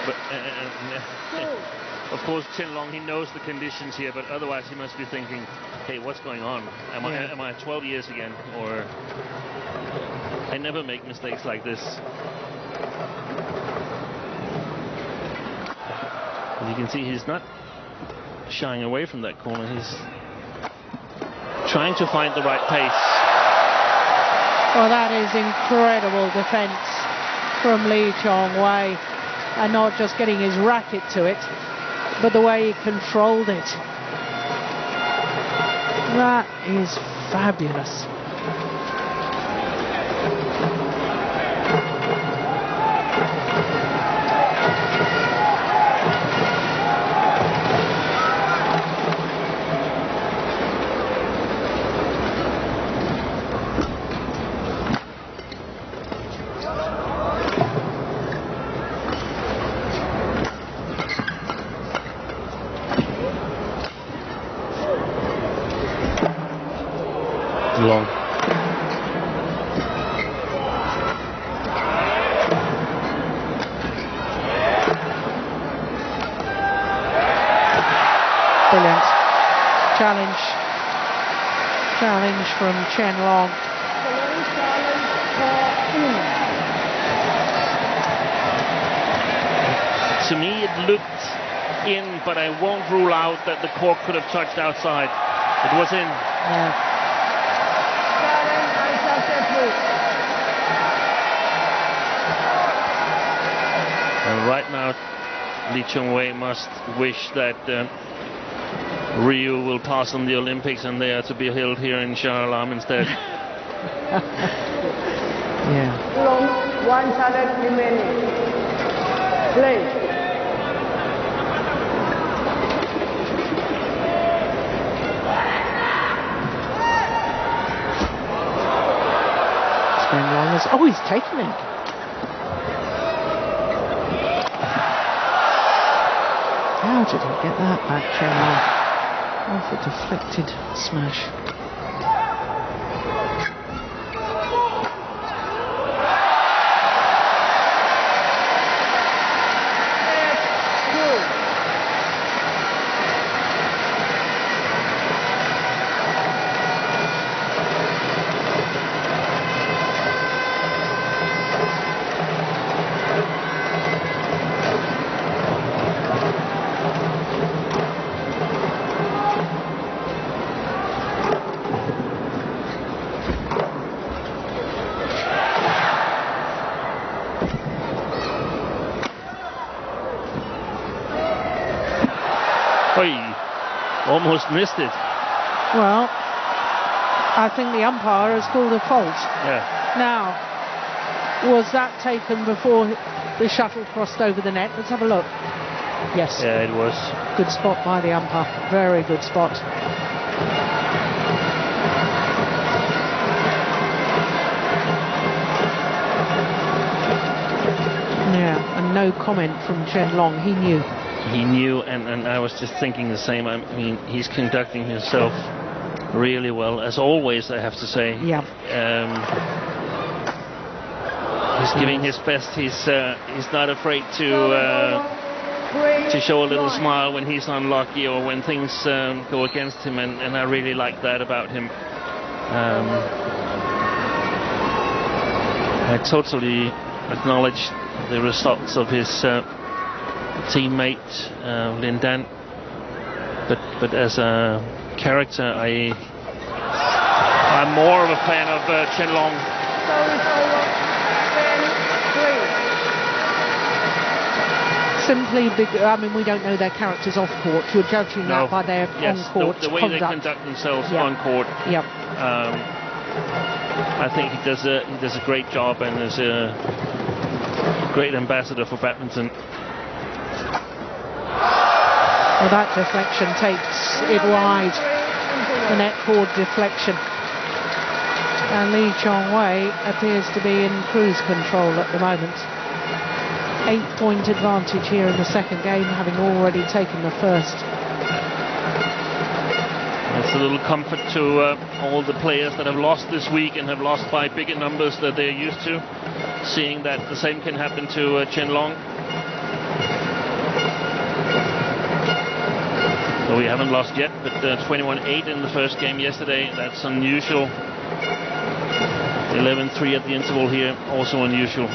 But, of course, Chen Long, he knows the conditions here, but otherwise he must be thinking, hey, what's going on? Am I 12 years again? Or I never make mistakes like this. As you can see, he's not shying away from that corner. He's trying to find the right pace. Well, that is incredible defense from Lee Chong-wei, and not just getting his racket to it, but the way he controlled it. That is fabulous. Long. Brilliant. Challenge from Chen Long. To me, it looked in, but I won't rule out that the cork could have touched outside. It was in. Yeah. And right now, Lee Chong-wei must wish that Rio will pass on the Olympics and they are to be held here in Shah Alam instead. Yeah. One challenge remaining. Play. Oh, he's taken it. How did he get that back, Chen Long? Off a deflected smash. Almost missed it. Well, I think the umpire has called a fault. Yeah. Now, was that taken before the shuttle crossed over the net? Let's have a look. Yes. Yeah, it was. Good spot by the umpire. Very good spot. Yeah, and no comment from Chen Long. He knew. He knew, and I was just thinking the same. I mean, he's conducting himself really well, as always, I have to say. Yeah. He's giving his best. He's not afraid to show a little smile when he's unlucky or when things go against him, and I really like that about him. I totally acknowledge the results of his teammate Lin Dan, but as a character, I'm more of a fan of Chen Long. Simply because, I mean, we don't know their characters off court. You're judging that by their on-court the way conduct. they conduct themselves on court. Yep. I think he does a great job and is a great ambassador for badminton. Well, that deflection takes it wide. The net cord deflection. And Lee Chong-wei appears to be in cruise control at the moment. 8-point advantage here in the second game, having already taken the first. It's a little comfort to all the players that have lost this week and have lost by bigger numbers that they're used to, seeing that the same can happen to Chen Long. So we haven't lost yet, but 21-8 in the first game yesterday. That's unusual. 11-3 at the interval here, also unusual.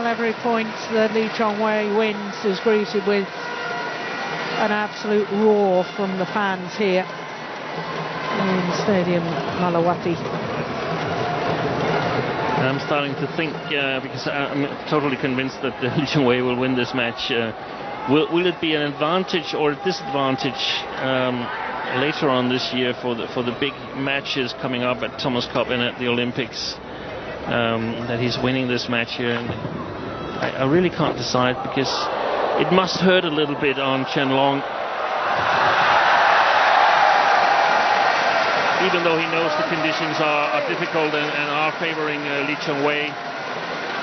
Every point that Lee Chong-wei wins is greeted with an absolute roar from the fans here in Stadium Malawati. I'm starting to think, because I'm totally convinced that Lee Chong-wei will win this match. Will it be an advantage or a disadvantage later on this year for the big matches coming up at Thomas Cup and at the Olympics, that he's winning this match here? And I really can't decide, because it must hurt a little bit on Chen Long, even though he knows the conditions are difficult and are favoring Lee Chong-wei.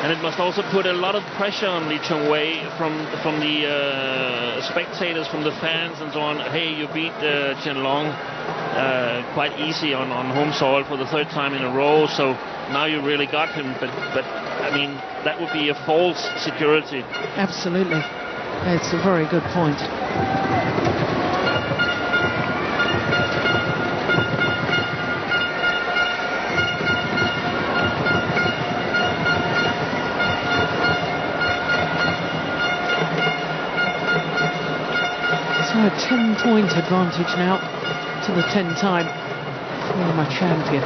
And it must also put a lot of pressure on Lee Chong-wei from the spectators, from the fans and so on. Hey, you beat Chen Long quite easy on home soil for the third time in a row, so now you really got him. But I mean, that would be a false security. Absolutely. It's a very good point. So a 10-point advantage now to the 10-time former champion.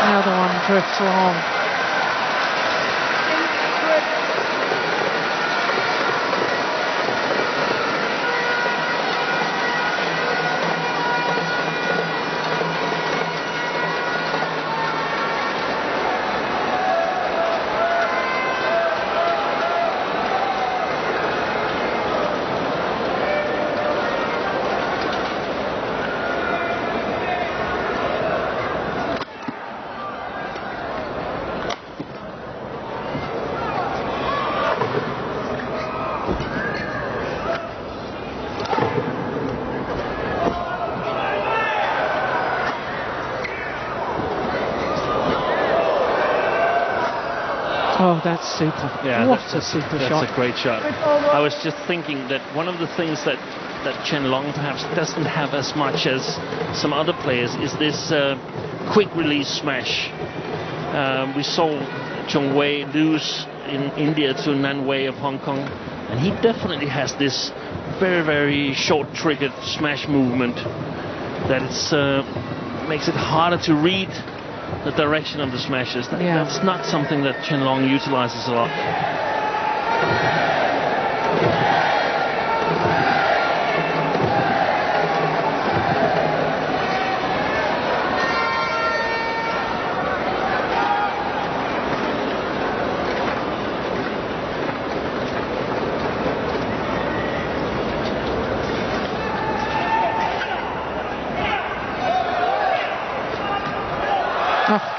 Another one drifts long. Oh, that's super. Yeah, what a super shot. That's a great shot. I was just thinking that one of the things that Chen Long perhaps doesn't have as much as some other players is this quick release smash. We saw Chong-wei lose in India to Nan Wei of Hong Kong, and he definitely has this very, very short triggered smash movement that makes it harder to read the direction of the smashes. That's not something that Chen Long utilizes a lot.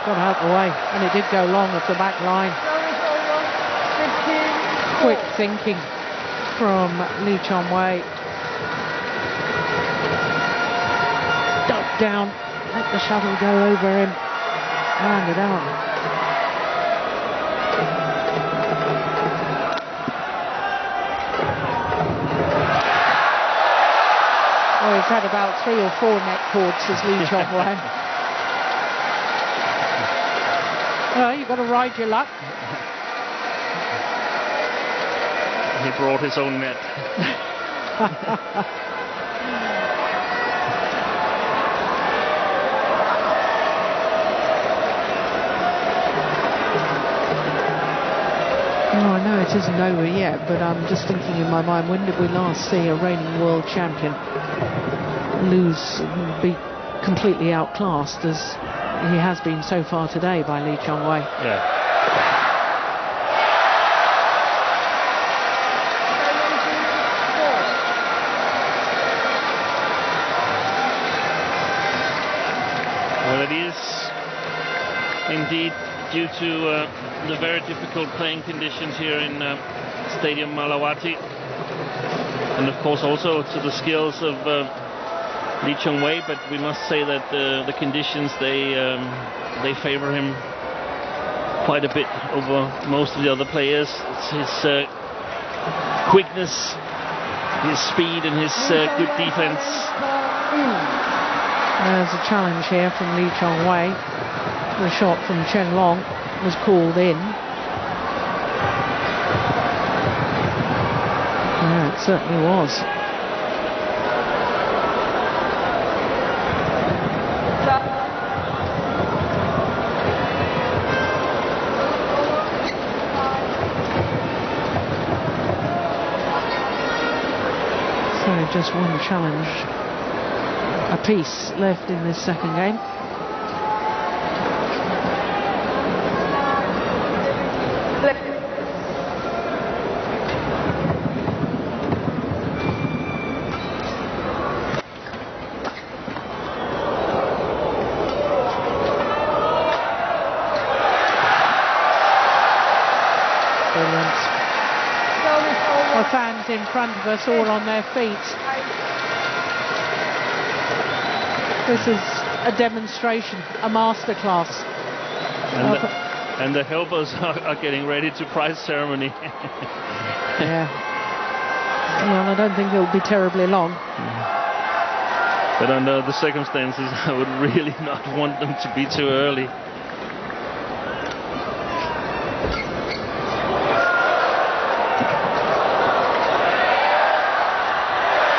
Got out the way, and it did go long off the back line. thinking from Lee Chong-wei. Duck down, let the shuttle go over him, land it out. Well, he's had about 3 or 4 net cords, as Lee Chong-wei. Well, you've got to ride your luck. He brought his own net. Oh, I know it isn't over yet, but I'm just thinking in my mind, when did we last see a reigning world champion be completely outclassed as he has been so far today by Lee Chong-wei? Yeah. Well, it is indeed due to the very difficult playing conditions here in Stadium Malawati, and of course also to the skills of Lee Chong-wei, but we must say that the conditions, they favor him quite a bit over most of the other players. It's his quickness, his speed, and his good defense. There's a challenge here from Lee Chong-wei. The shot from Chen Long was called in. Yeah, it certainly was. So just one challenge apiece left in this second game. The fans in front of us all on their feet. This is a demonstration, a masterclass. And the helpers are getting ready to prize ceremony. Yeah. Well, I don't think it'll be terribly long. But under the circumstances, I would really not want them to be too early.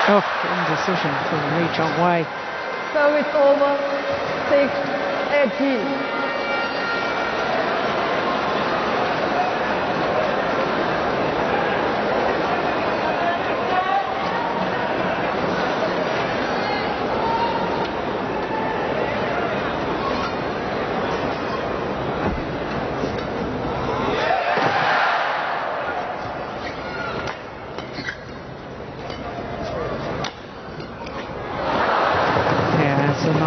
Oh, indecision from Lee Chong-wei. Service over 6-18.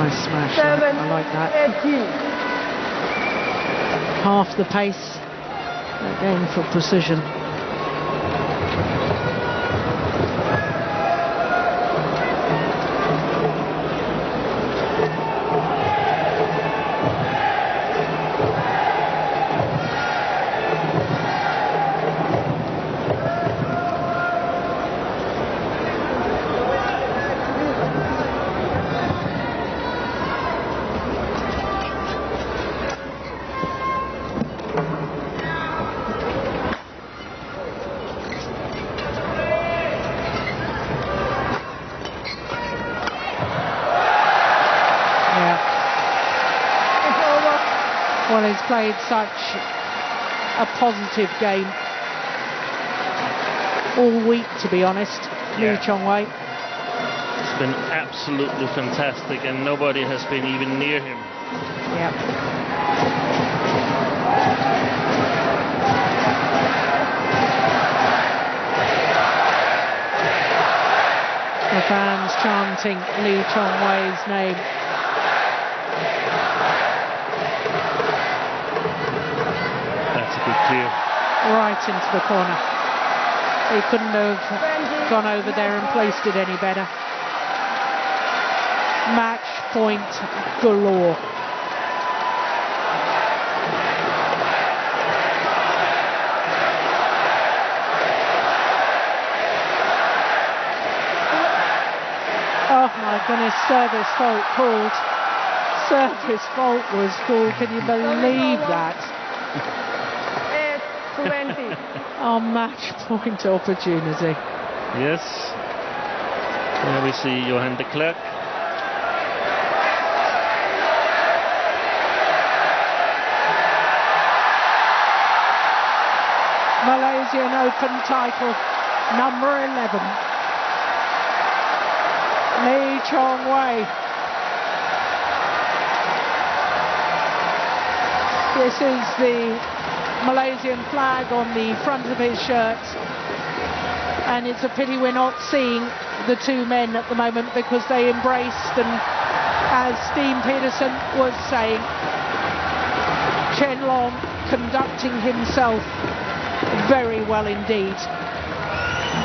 Smash. I like that. 18. Half the pace, again for precision. Well, he's played such a positive game all week, to be honest, Lee Chong-wei. It's been absolutely fantastic, and nobody has been even near him. Yeah. The fans chanting Lee Chong-wei's name. That's a good clear. Right into the corner. He couldn't have gone over there and placed it any better. Match point galore. Oh my goodness, service fault called. Service fault was called. Can you believe that? 8-20. Oh, match point opportunity. Yes. Here we see Johan de Klerk. Malaysian Open title number 11. Lee Chong Wei. This is the Malaysian flag on the front of his shirt, and it's a pity we're not seeing the two men at the moment because they embraced, and as Steen Peterson was saying, Chen L conducting himself very well indeed.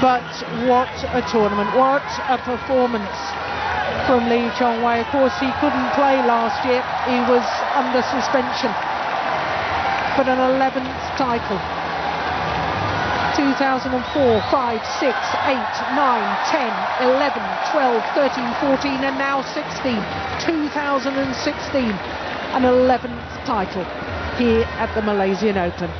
But what a tournament, what a performance from Lee Chong Wei. Of course, he couldn't play last year, he was under suspension. But an 11th title. 2004, 5, 6, 8, 9, 10, 11, 12, 13, 14 and now 16. 2016, an 11th title here at the Malaysian Open.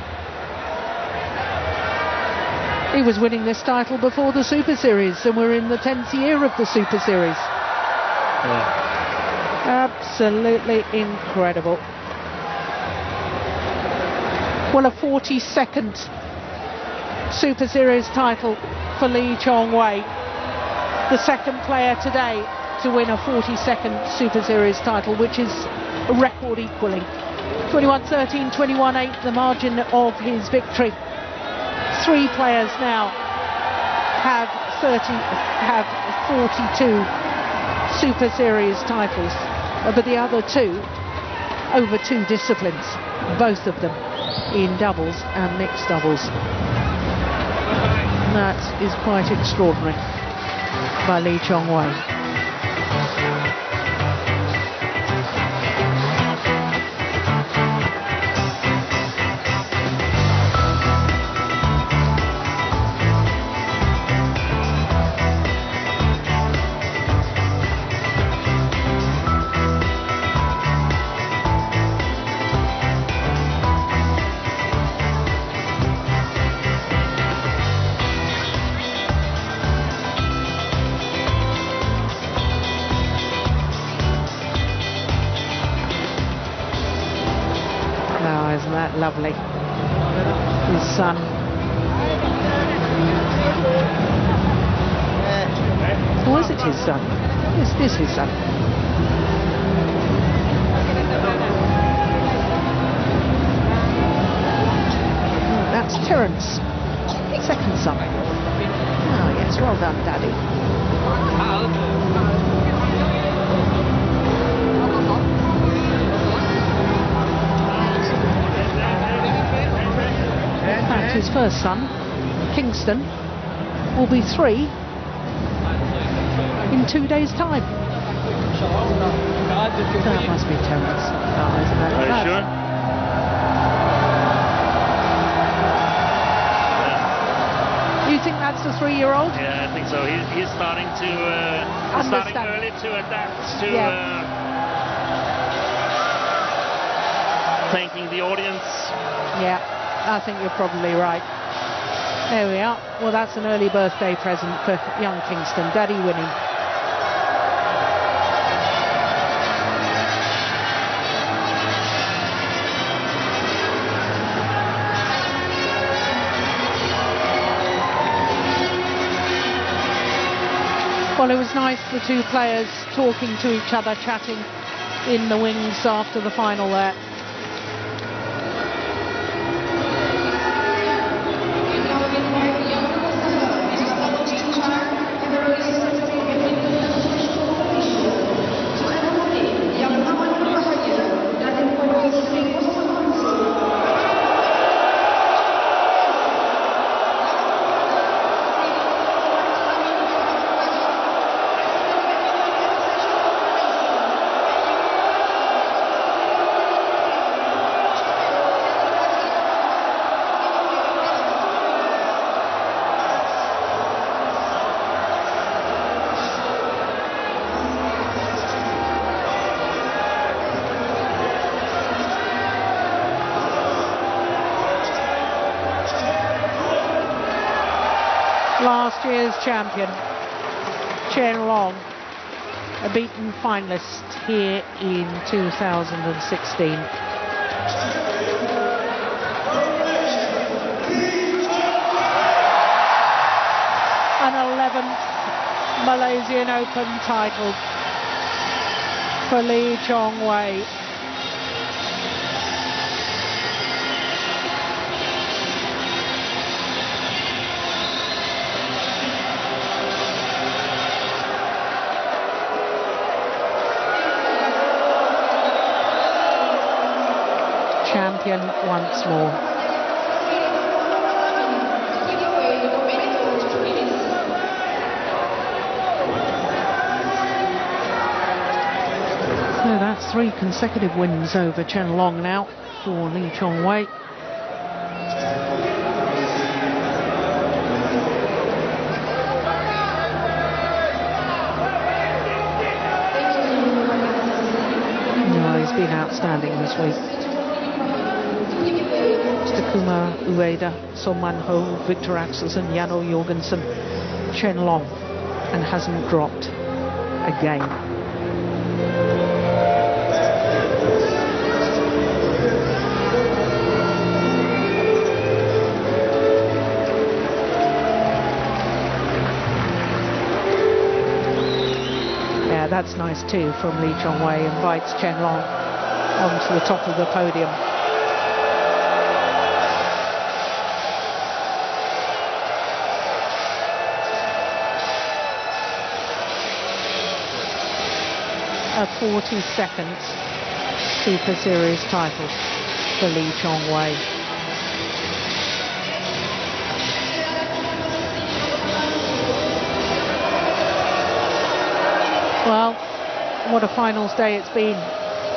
He was winning this title before the Super Series, and we're in the 10th year of the Super Series. Yeah. Absolutely incredible. Well, a 42nd Super Series title for Lee Chong Wei. The second player today to win a 42nd Super Series title, which is a record equaling. 21-13, 21-8, the margin of his victory. Three players now have 42 Super Series titles, but the other two over two disciplines, both of them in doubles and mixed doubles. That is quite extraordinary by Lee Chong Wei. Lovely. His son. Or is it his son? Is this his son? That's Terence, second son. Oh yes, well done, Daddy. His first son, Kingston, will be 3 in 2 days' time. That must be Terence. Oh, isn't that? Are you sure? You think that's the 3-year-old? Yeah, I think so. He's starting to starting early to adapt to thanking the audience. Yeah. I think you're probably right. There we are. Well, that's an early birthday present for young Kingston. Daddy winning. Well, it was nice, the two players talking to each other, chatting in the wings after the final there. Last year's champion, Chen L, a beaten finalist here in 2016. An 11th Malaysian Open title for Lee Chong-wei. Champion once more. So that's 3 consecutive wins over Chen L now for Lee Chong-wei. No, he's been outstanding this week. Takuma Ueda, Son Man-ho, Victor Axelsen, Janno Jorgensen, Chen L, and hasn't dropped a game. Yeah, that's nice too from Lee Chong-wei, invites Chen L onto the top of the podium. A 42nd Super Series title for Lee Chong-wei. Well, what a finals day it's been.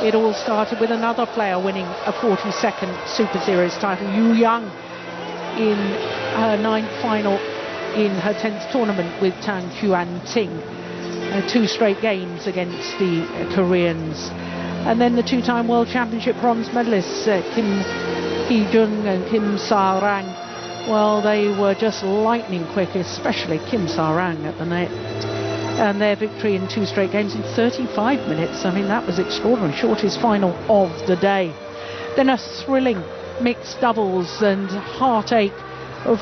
It all started with another player winning a 42nd Super Series title, Yu Yang, in her 9th final in her 10th tournament with Tan Chuan Ting. 2 straight games against the Koreans. And then the 2-time World Championship bronze medalists, Kim Hee-jung and Kim Sa-rang. Well, they were just lightning quick, especially Kim Sa-rang at the net. And their victory in 2 straight games in 35 minutes. I mean, that was extraordinary. Shortest final of the day. Then a thrilling mixed doubles and heartache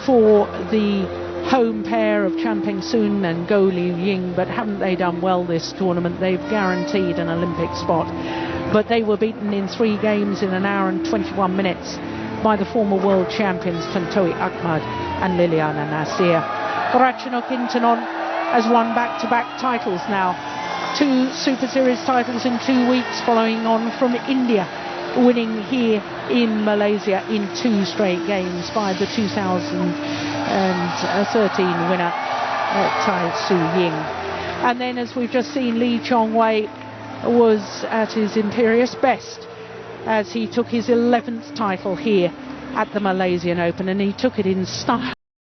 for the home pair of Chan Peng-soon and Go Liu-ying, but haven't they done well this tournament? They've guaranteed an Olympic spot, but they were beaten in 3 games in an hour and 21 minutes by the former world champions Tantowi Ahmad and Liliana Nasir. Ratchanok Intanon has won back-to-back titles now, 2 Super Series titles in 2 weeks, following on from India winning here in Malaysia in 2 straight games by the 2013 winner Tai Tzu-ying. And then, as we've just seen, Lee Chong-wei was at his imperious best as he took his 11th title here at the Malaysian Open, and he took it in style.